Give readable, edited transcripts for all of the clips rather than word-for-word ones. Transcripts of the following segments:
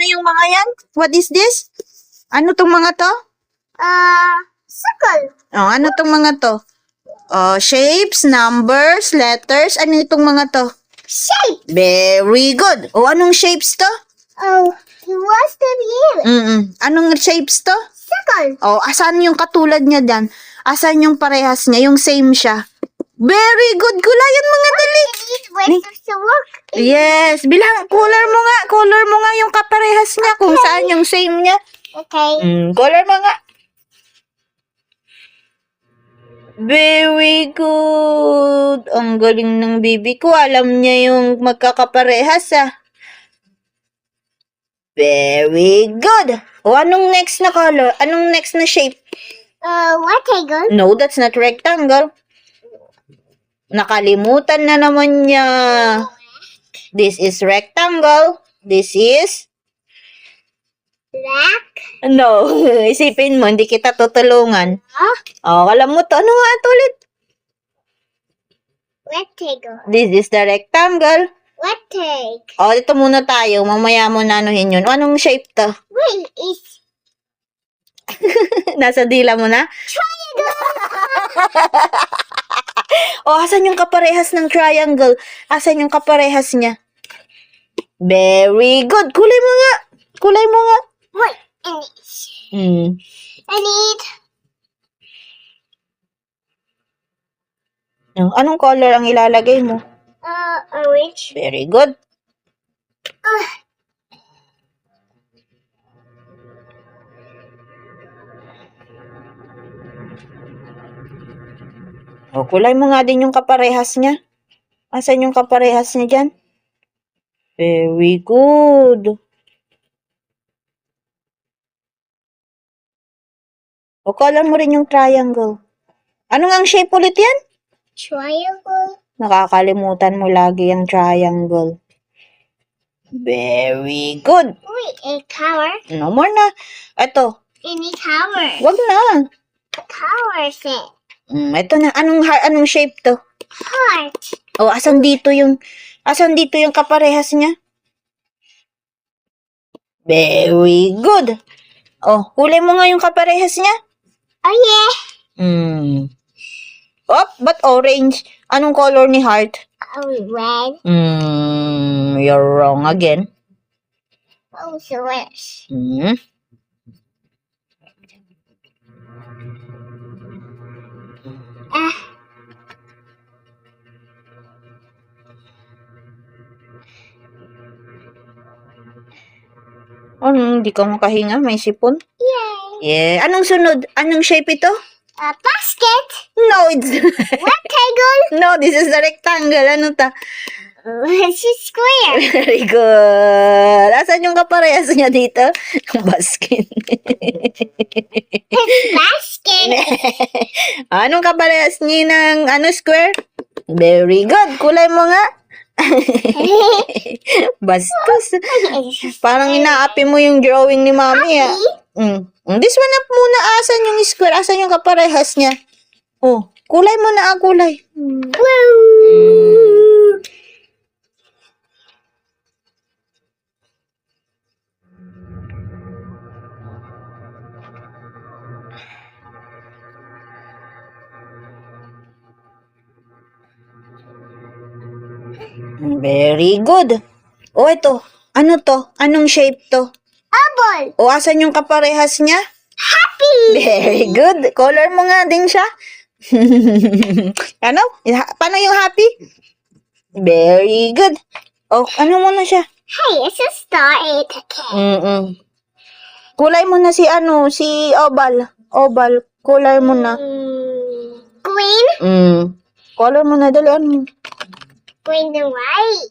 yung mga yan? What is this? Ano tong mga to? Circle. Oh, ano tong mga to? Shapes, numbers, letters. Ano itong mga to? Shape. Very good. O, anong shapes to? Oh, what's the view? Anong shapes to? Circle. O, asan yung katulad niya dyan? Asan yung parehas niya? Yung same siya. Very good. Kulayan mga dali. Wait to look. Yes. Bilang, color mo nga. Color mo nga yung kaparehas niya. Kung saan yung same niya. Okay. Color mo nga. Very good. Ang galing ng bibi ko. Alam niya yung magkakaparehas Very good. O, anong next na color? Anong next na shape? Rectangle. No, that's not rectangle. Nakalimutan na naman niya. This is rectangle. This is... Black. No, isipin mo, hindi kita tutulungan. Alam mo to. Ano nga ito ulit? Rectangle. This is the rectangle. Rectangle. Dito muna tayo. Mamaya mo na anuhin yun. Anong shape to? Wait, it's Nasa dila mo na? triangle. Asan yung kaparehas ng triangle? Asan yung kaparehas niya? Very good. Kulay mo nga. Kulay mo nga. Wait, I need Anong color ang ilalagay mo? orange. Very good. Kulay mo nga din yung kaparehas niya. Asan yung kaparehas niya dyan? Very good. Color mo rin yung triangle. Ano nga ang shape ulit yan? Triangle. Nakakalimutan mo lagi yung triangle. Very good. Wait, a tower. No more na. Ito. Any tower. Wag na. Tower set. Ito na. Anong shape to? Heart. Asan dito yung kaparehas niya? Very good. Kulay mo nga yung kaparehas niya. Oh, yeah. But orange. Anong color ni heart? Red. You're wrong again. Oh, so red. Hindi ka makahinga? May sipon? Yay. Yeah. Anong sunod? Anong shape ito? A basket. No, it's... Rectangle. No, this is the rectangle. Ano ta? It's a square. Very good. Asan yung kaparehas niya dito? Basket. It's basket. Anong kaparehas niya ng square? Very good. Kulay mo nga. Bastos. Parang inaapi mo yung drawing ni mami. This one up muna. Asan yung square? Asan yung kaparehas niya? Kulay mo na kulay. Blue. Very good. Ito. Ano to? Anong shape to? Apple. Asan yung kaparehas niya? Happy. Very good. Color mo nga din siya. Ano? Paano yung happy? Very good. Ano mo na siya? Hey, it's a star. It's a cat. Kulay mo na si oval. Oval. Color mo na. Green. Color mo na. Dali. Green and white.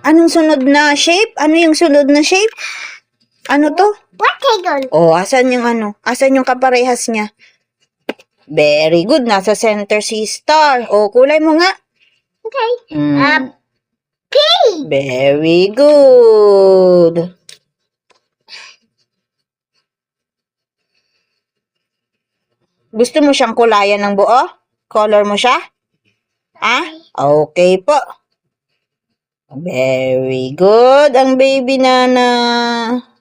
Anong sunod na shape? Ano yung sunod na shape? Ano to? Rectangle. Asan yung kaparehas niya? Very good. Nasa center si star. Kulay mo nga. Okay. P. Very good. Gusto mo siyang kulayan ng buo? Color mo siya? Ah? Okay po. Very good ang baby Nana.